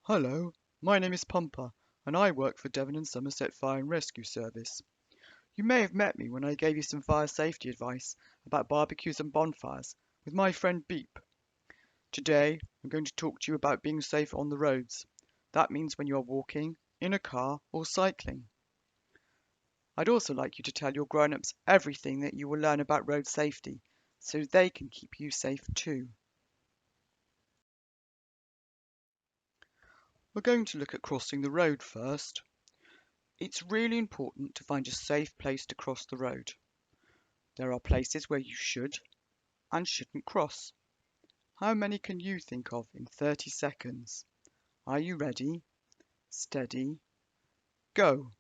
Hello, my name is Pumper, and I work for Devon and Somerset Fire and Rescue Service. You may have met me when I gave you some fire safety advice about barbecues and bonfires with my friend Beep. Today, I'm going to talk to you about being safe on the roads. That means when you are walking, in a car, or cycling. I'd also like you to tell your grown-ups everything that you will learn about road safety, so they can keep you safe too. We're going to look at crossing the road first. It's really important to find a safe place to cross the road. There are places where you should and shouldn't cross. How many can you think of in 30 seconds? Are you ready? Steady, go.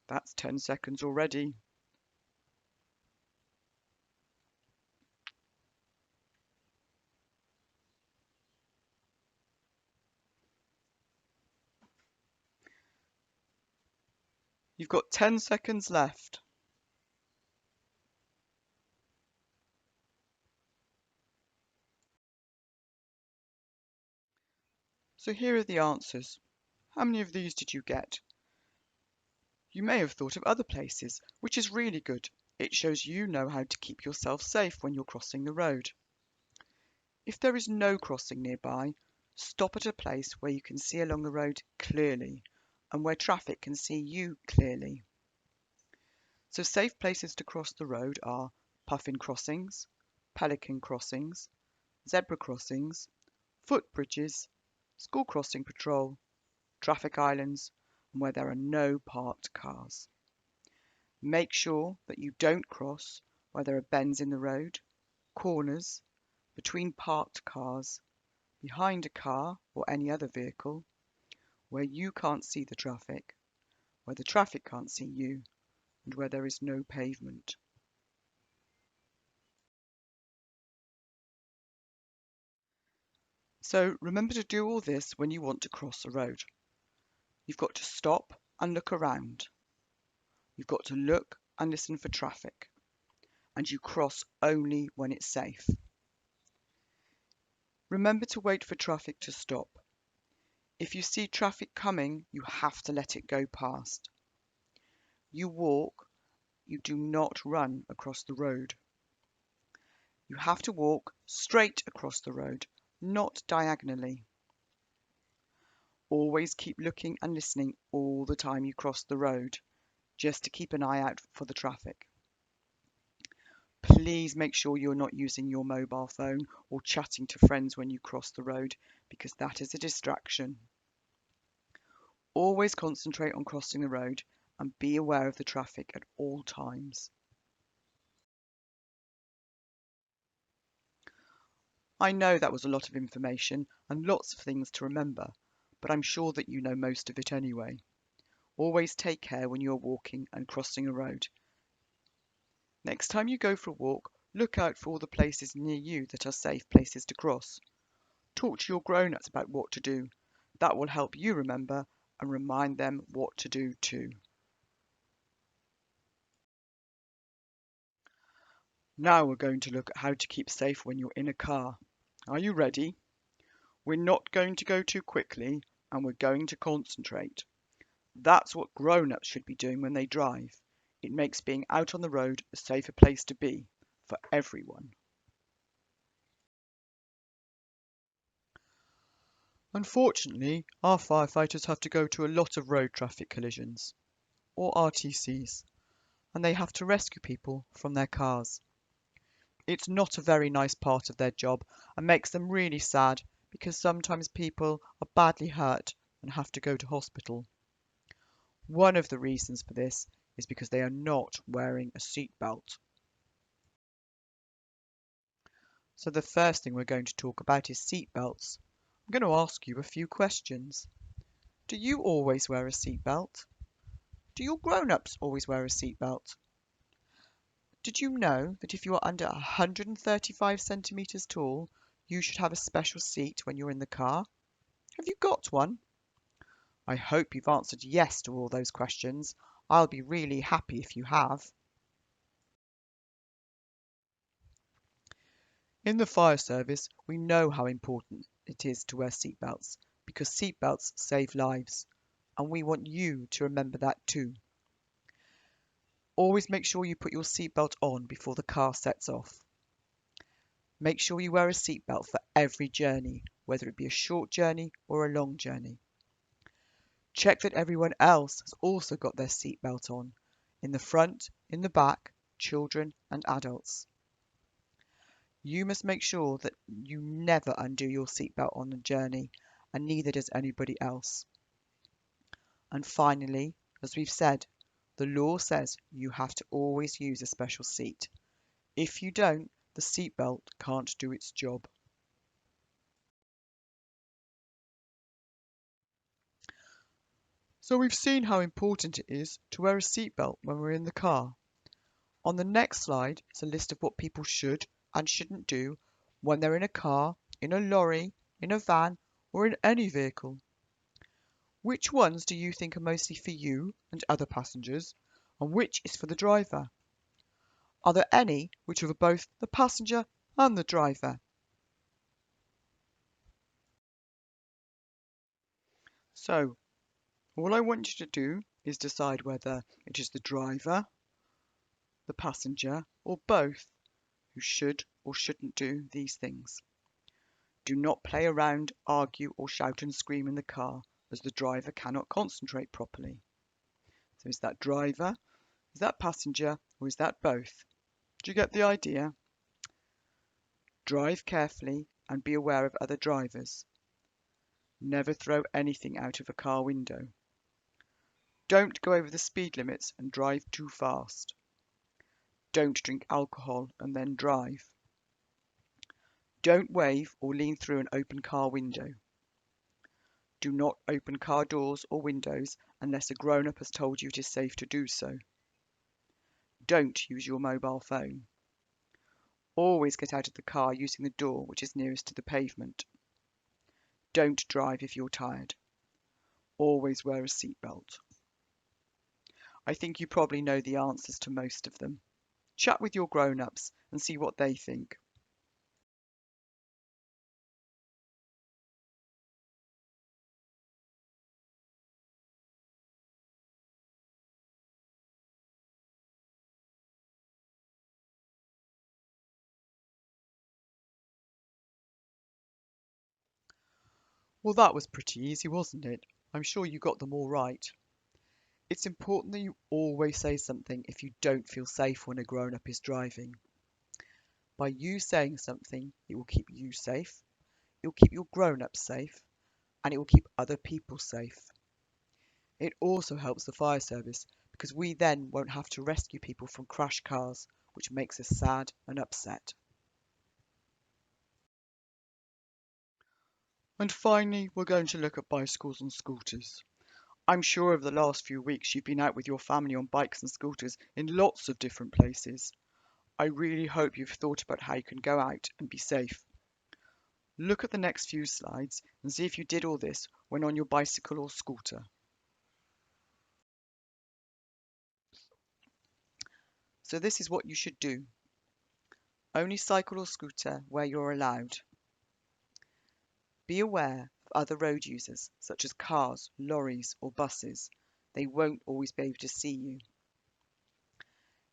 That's 10 seconds already. You've got 10 seconds left. So here are the answers. How many of these did you get? You may have thought of other places, which is really good. It shows you know how to keep yourself safe when you're crossing the road. If there is no crossing nearby, stop at a place where you can see along the road clearly and where traffic can see you clearly. So safe places to cross the road are puffin crossings, pelican crossings, zebra crossings, footbridges, school crossing patrol, traffic islands, and where there are no parked cars. Make sure that you don't cross where there are bends in the road, corners, between parked cars, behind a car or any other vehicle, where you can't see the traffic, where the traffic can't see you, and where there is no pavement. So remember to do all this when you want to cross a road. You've got to stop and look around. You've got to look and listen for traffic. And you cross only when it's safe. Remember to wait for traffic to stop. If you see traffic coming, you have to let it go past. You walk, you do not run across the road. You have to walk straight across the road, not diagonally. Always keep looking and listening all the time you cross the road, just to keep an eye out for the traffic. Please make sure you're not using your mobile phone or chatting to friends when you cross the road, because that is a distraction. Always concentrate on crossing the road and be aware of the traffic at all times. I know that was a lot of information and lots of things to remember, but I'm sure that you know most of it anyway. Always take care when you're walking and crossing a road. Next time you go for a walk, look out for all the places near you that are safe places to cross. Talk to your grown-ups about what to do. That will help you remember and remind them what to do too. Now we're going to look at how to keep safe when you're in a car. Are you ready? We're not going to go too quickly and we're going to concentrate. That's what grown-ups should be doing when they drive. It makes being out on the road a safer place to be for everyone. Unfortunately, our firefighters have to go to a lot of road traffic collisions, or RTCs, and they have to rescue people from their cars. It's not a very nice part of their job and makes them really sad because sometimes people are badly hurt and have to go to hospital. One of the reasons for this is because they are not wearing a seat belt. So the first thing we're going to talk about is seat belts. I'm going to ask you a few questions. Do you always wear a seat belt? Do your grown-ups always wear a seat belt? Did you know that if you are under 135 centimeters tall, you should have a special seat when you're in the car? Have you got one? I hope you've answered yes to all those questions. I'll be really happy if you have. In the fire service, we know how important it is to wear seatbelts because seatbelts save lives, and we want you to remember that too. Always make sure you put your seatbelt on before the car sets off. Make sure you wear a seatbelt for every journey, whether it be a short journey or a long journey. Check that everyone else has also got their seatbelt on, in the front, in the back, children and adults. You must make sure that you never undo your seatbelt on a journey, and neither does anybody else. And finally, as we've said, the law says you have to always use a special seat. If you don't, the seatbelt can't do its job. So we've seen how important it is to wear a seatbelt when we're in the car. On the next slide is a list of what people should and shouldn't do when they're in a car, in a lorry, in a van, or in any vehicle. Which ones do you think are mostly for you and other passengers, and which is for the driver? Are there any which are for both the passenger and the driver? So, all I want you to do is decide whether it is the driver, the passenger, or both who should or shouldn't do these things. Do not play around, argue, or shout and scream in the car, as the driver cannot concentrate properly. So is that driver, is that passenger, or is that both? Do you get the idea? Drive carefully and be aware of other drivers. Never throw anything out of a car window. Don't go over the speed limits and drive too fast. Don't drink alcohol and then drive. Don't wave or lean through an open car window. Do not open car doors or windows unless a grown-up has told you it is safe to do so. Don't use your mobile phone. Always get out of the car using the door which is nearest to the pavement. Don't drive if you're tired. Always wear a seatbelt. I think you probably know the answers to most of them. Chat with your grown-ups and see what they think. Well, that was pretty easy, wasn't it? I'm sure you got them all right. It's important that you always say something if you don't feel safe when a grown-up is driving. By you saying something, it will keep you safe, it will keep your grown-ups safe, and it will keep other people safe. It also helps the fire service because we then won't have to rescue people from crashed cars, which makes us sad and upset. And finally, we're going to look at bicycles and scooters. I'm sure over the last few weeks you've been out with your family on bikes and scooters in lots of different places. I really hope you've thought about how you can go out and be safe. Look at the next few slides and see if you did all this when on your bicycle or scooter. So this is what you should do. Only cycle or scooter where you're allowed. Be aware of other road users, such as cars, lorries or buses. They won't always be able to see you.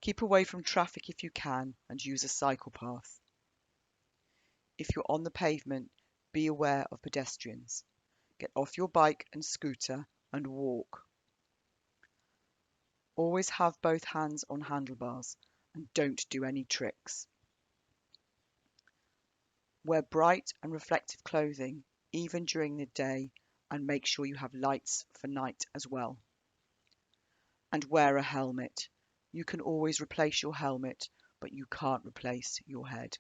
Keep away from traffic if you can and use a cycle path. If you're on the pavement, be aware of pedestrians. Get off your bike and scooter and walk. Always have both hands on handlebars and don't do any tricks. Wear bright and reflective clothing, even during the day, and make sure you have lights for night as well. And wear a helmet. You can always replace your helmet, but you can't replace your head.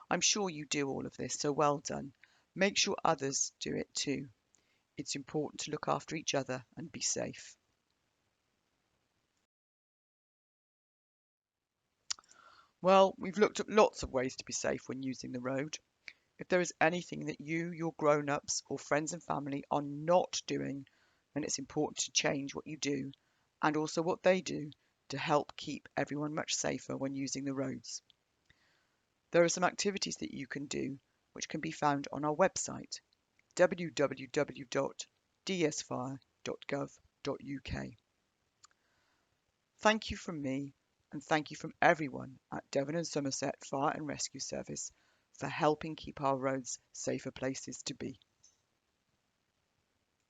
I'm sure you do all of this, so well done. Make sure others do it too. It's important to look after each other and be safe. Well, we've looked at lots of ways to be safe when using the road. If there is anything that you, your grown-ups or friends and family are not doing, then it's important to change what you do and also what they do to help keep everyone much safer when using the roads. There are some activities that you can do which can be found on our website www.dsfire.gov.uk. Thank you from me, and thank you from everyone at Devon and Somerset Fire and Rescue Service for helping keep our roads safer places to be.